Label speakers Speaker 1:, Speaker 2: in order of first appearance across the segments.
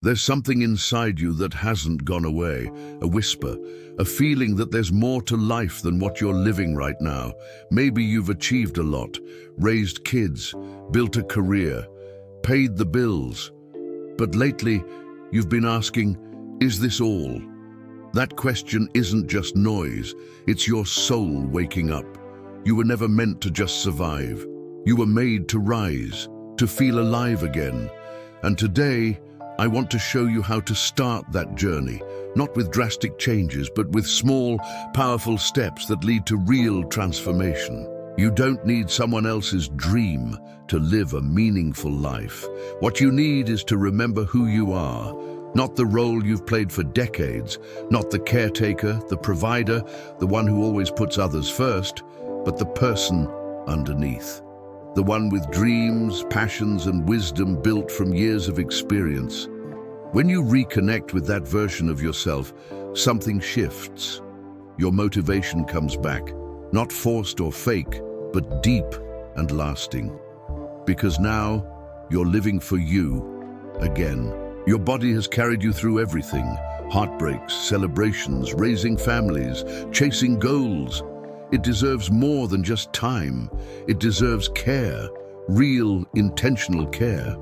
Speaker 1: There's something inside you that hasn't gone away, a whisper, a feeling that there's more to life than what you're living right now. Maybe you've achieved a lot, raised kids, built a career, paid the bills. But lately, you've been asking, is this all? That question isn't just noise, it's your soul waking up. You were never meant to just survive. You were made to rise, to feel alive again. And today, I want to show you how to start that journey, not with drastic changes, but with small, powerful steps that lead to real transformation. You don't need someone else's dream to live a meaningful life. What you need is to remember who you are, not the role you've played for decades, not the caretaker, the provider, the one who always puts others first, but the person underneath. The one with dreams, passions, and wisdom built from years of experience. When you reconnect with that version of yourself, something shifts. Your motivation comes back, not forced or fake, but deep and lasting. Because now, you're living for you again. Your body has carried you through everything: heartbreaks, celebrations, raising families, chasing goals. It deserves more than just time. It deserves care, real, intentional care.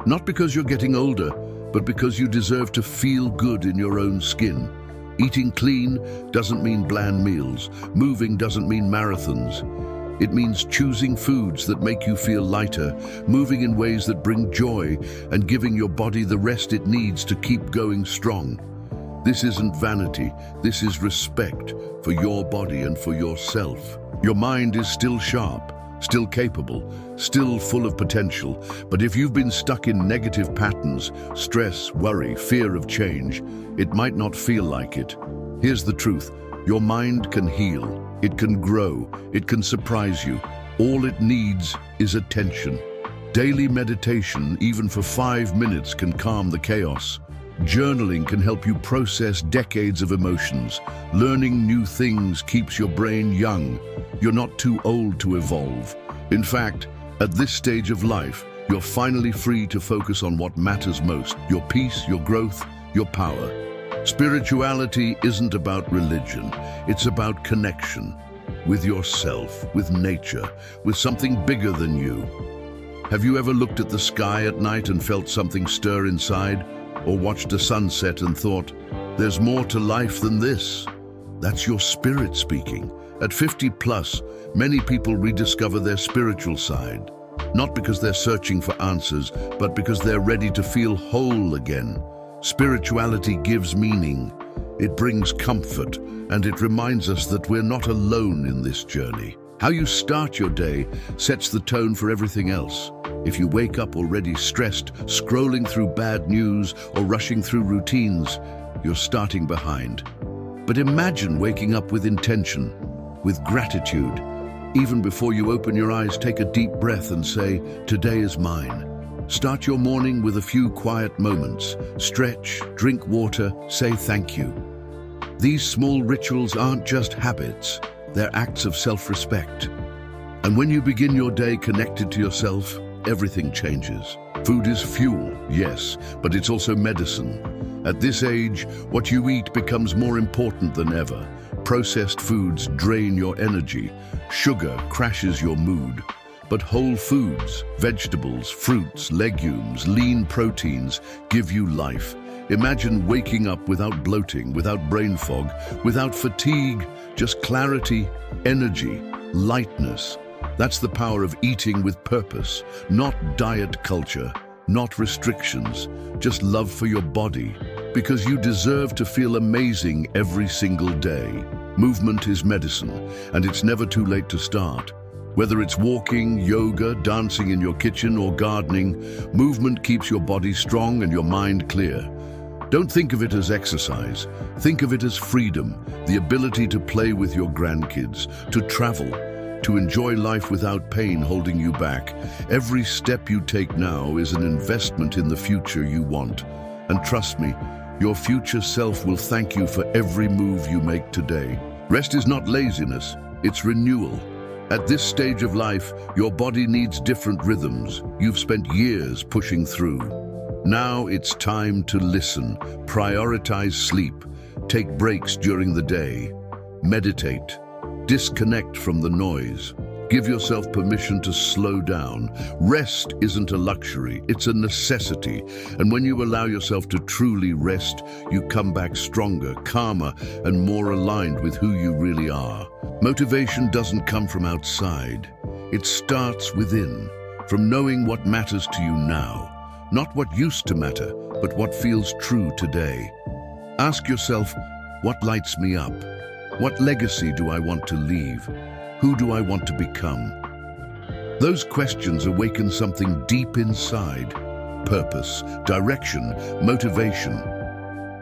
Speaker 1: Not because you're getting older, but because you deserve to feel good in your own skin. Eating clean doesn't mean bland meals. Moving doesn't mean marathons. It means choosing foods that make you feel lighter, moving in ways that bring joy, and giving your body the rest it needs to keep going strong. This isn't vanity, this is respect for your body and for yourself. Your mind is still sharp, still capable, still full of potential, but if you've been stuck in negative patterns, stress, worry, fear of change, it might not feel like it. Here's the truth: your mind can heal, it can grow, it can surprise you. All it needs is attention. Daily meditation, even for 5 minutes, can calm the chaos. Journaling can help you process decades of emotions. Learning new things keeps your brain young. You're not too old to evolve. In fact, at this stage of life, you're finally free to focus on what matters most: your peace, your growth, your power. Spirituality isn't about religion. It's about connection with yourself, with nature, with something bigger than you. Have you ever looked at the sky at night and felt something stir inside? Or watched a sunset and thought, there's more to life than this? That's your spirit speaking. At 50 plus, many people rediscover their spiritual side. Not because they're searching for answers, but because they're ready to feel whole again. Spirituality gives meaning. It brings comfort, and it reminds us that we're not alone in this journey. How you start your day sets the tone for everything else. If you wake up already stressed, scrolling through bad news or rushing through routines, you're starting behind. But imagine waking up with intention, with gratitude. Even before you open your eyes, take a deep breath and say, today is mine. Start your morning with a few quiet moments. Stretch, drink water, say thank you. These small rituals aren't just habits, they're acts of self-respect. And when you begin your day connected to yourself, everything changes. Food is fuel, yes, but it's also medicine. At this age, what you eat becomes more important than ever. Processed foods drain your energy. Sugar crashes your mood. But whole foods, vegetables, fruits, legumes, lean proteins give you life. Imagine waking up without bloating, without brain fog, without fatigue, just clarity, energy, lightness. That's the power of eating with purpose, not diet culture, not restrictions, just love for your body, because you deserve to feel amazing every single day. Movement is medicine, and it's never too late to start. Whether it's walking, yoga, dancing in your kitchen, or gardening, movement keeps your body strong and your mind clear. Don't think of it as exercise. Think of it as freedom, the ability to play with your grandkids, to travel, to enjoy life without pain holding you back. Every step you take now is an investment in the future you want. And trust me, your future self will thank you for every move you make today. Rest is not laziness, it's renewal. At this stage of life, your body needs different rhythms. You've spent years pushing through. Now it's time to listen, prioritize sleep, take breaks during the day, meditate, disconnect from the noise. Give yourself permission to slow down. Rest isn't a luxury, it's a necessity. And when you allow yourself to truly rest, you come back stronger, calmer, and more aligned with who you really are. Motivation doesn't come from outside. It starts within, from knowing what matters to you now. Not what used to matter, but what feels true today. Ask yourself, what lights me up? What legacy do I want to leave? Who do I want to become? Those questions awaken something deep inside. Purpose, direction, motivation.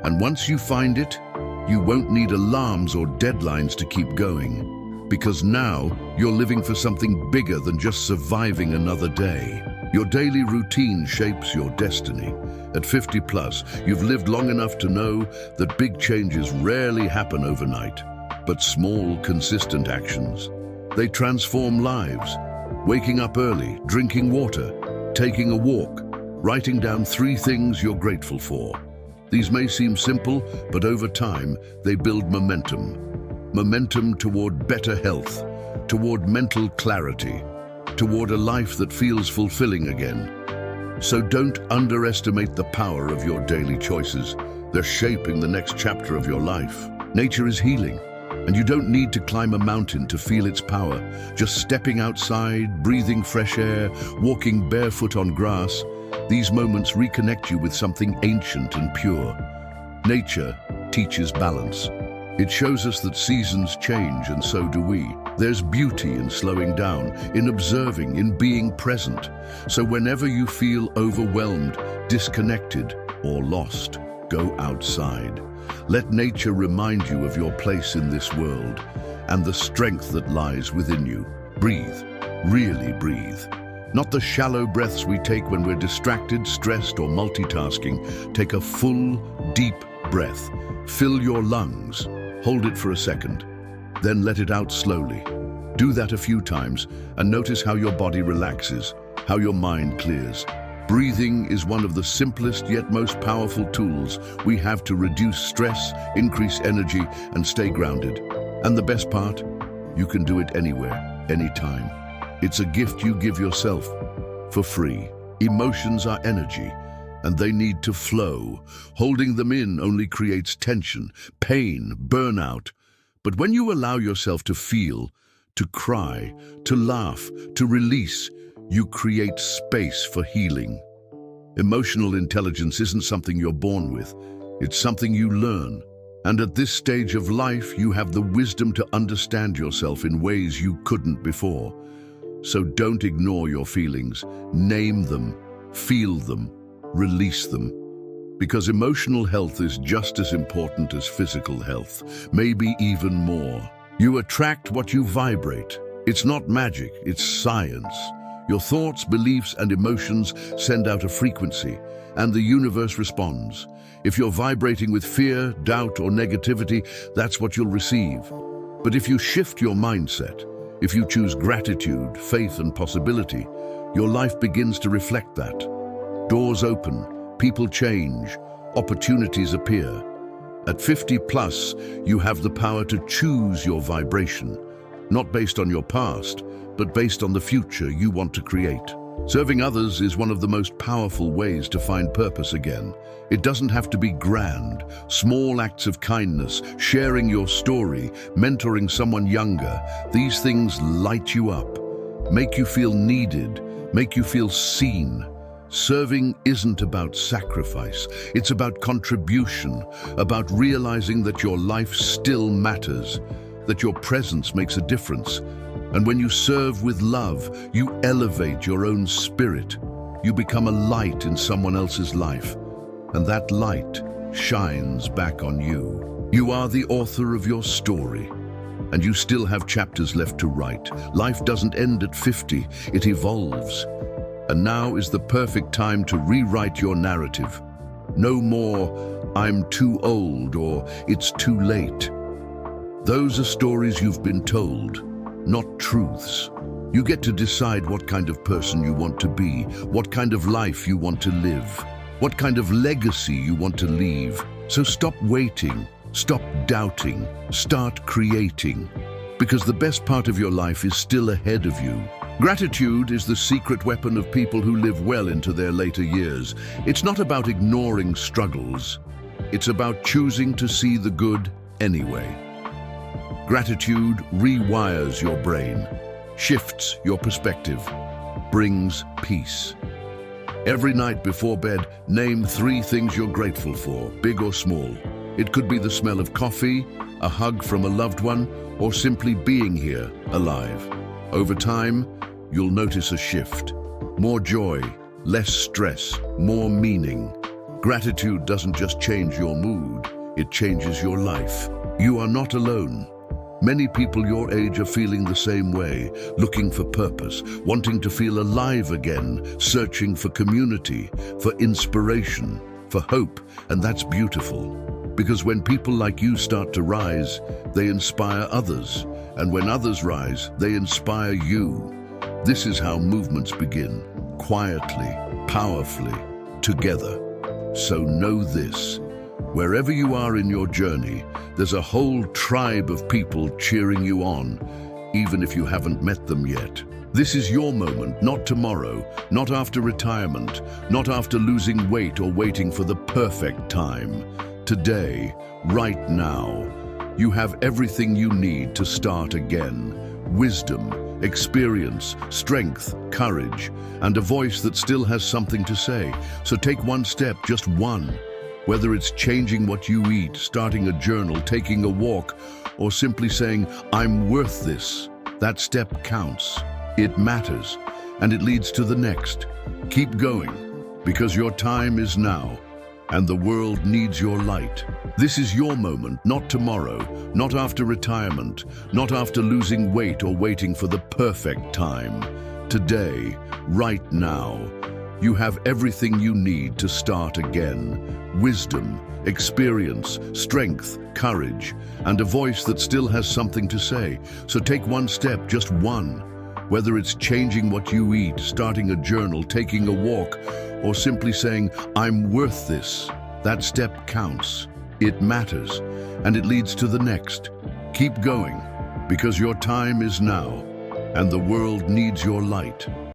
Speaker 1: And once you find it, you won't need alarms or deadlines to keep going. Because now, you're living for something bigger than just surviving another day. Your daily routine shapes your destiny. At 50 plus, you've lived long enough to know that big changes rarely happen overnight, but small, consistent actions. They transform lives. Waking up early, drinking water, taking a walk, writing down 3 things you're grateful for. These may seem simple, but over time, they build momentum. Momentum toward better health, toward mental clarity, toward a life that feels fulfilling again. So don't underestimate the power of your daily choices. They're shaping the next chapter of your life. Nature is healing. And you don't need to climb a mountain to feel its power. Just stepping outside, breathing fresh air, walking barefoot on grass, these moments reconnect you with something ancient and pure. Nature teaches balance. It shows us that seasons change, and so do we. There's beauty in slowing down, in observing, in being present. So whenever you feel overwhelmed, disconnected, or lost, go outside. Let nature remind you of your place in this world and the strength that lies within you. Breathe, really breathe. Not the shallow breaths we take when we're distracted, stressed, or multitasking. Take a full, deep breath. Fill your lungs. Hold it for a second. Then let it out slowly. Do that a few times and notice how your body relaxes, how your mind clears. Breathing is one of the simplest yet most powerful tools we have to reduce stress, increase energy, and stay grounded. And the best part? You can do it anywhere, anytime. It's a gift you give yourself for free. Emotions are energy, and they need to flow. Holding them in only creates tension, pain, burnout. But when you allow yourself to feel, to cry, to laugh, to release, you create space for healing. Emotional intelligence isn't something you're born with. It's something you learn. And at this stage of life, you have the wisdom to understand yourself in ways you couldn't before. So don't ignore your feelings. Name them, feel them, release them. Because emotional health is just as important as physical health, maybe even more. You attract what you vibrate. It's not magic, it's science. Your thoughts, beliefs, and emotions send out a frequency, and the universe responds. If you're vibrating with fear, doubt, or negativity, that's what you'll receive. But if you shift your mindset, if you choose gratitude, faith, and possibility, your life begins to reflect that. Doors open, people change, opportunities appear. At 50 plus, you have the power to choose your vibration, not based on your past, but based on the future you want to create. Serving others is one of the most powerful ways to find purpose again. It doesn't have to be grand. Small acts of kindness, sharing your story, mentoring someone younger, these things light you up, make you feel needed, make you feel seen. Serving isn't about sacrifice. It's about contribution, about realizing that your life still matters, that your presence makes a difference. And when you serve with love, you elevate your own spirit. You become a light in someone else's life, and that light shines back on you. You are the author of your story, and you still have chapters left to write. Life doesn't end at 50, it evolves. And now is the perfect time to rewrite your narrative. No more, I'm too old, or it's too late. Those are stories you've been told, not truths. You get to decide what kind of person you want to be, what kind of life you want to live. what kind of legacy you want to leave. So stop waiting, stop doubting, start creating. Because the best part of your life is still ahead of you. Gratitude is the secret weapon of people who live well into their later years. It's not about ignoring struggles. It's about choosing to see the good anyway. Gratitude rewires your brain, shifts your perspective, brings peace. Every night before bed, name 3 things you're grateful for, big or small. It could be the smell of coffee, a hug from a loved one, or simply being here, alive. Over time, you'll notice a shift. More joy, less stress, more meaning. Gratitude doesn't just change your mood, it changes your life. You are not alone. Many people your age are feeling the same way, looking for purpose, wanting to feel alive again, searching for community, for inspiration, for hope, and that's beautiful. Because when people like you start to rise, they inspire others. And when others rise, they inspire you. This is how movements begin, quietly, powerfully, together. So know this, wherever you are in your journey, there's a whole tribe of people cheering you on, even if you haven't met them yet. This is your moment, not tomorrow, not after retirement, not after losing weight or waiting for the perfect time. Today, right now, you have everything you need to start again. Wisdom, experience, strength, courage, and a voice that still has something to say. So take one step, just one. Whether it's changing what you eat, starting a journal, taking a walk, or simply saying, I'm worth this, that step counts. It matters, and it leads to the next. Keep going, because your time is now. And the world needs your light. This is your moment, not tomorrow, not after retirement, not after losing weight or waiting for the perfect time. Today, right now, you have everything you need to start again. Wisdom, experience, strength, courage, and a voice that still has something to say. So take one step, just one. Whether it's changing what you eat, starting a journal, taking a walk, or simply saying, I'm worth this, that step counts. It matters, and it leads to the next. Keep going, because your time is now, and the world needs your light.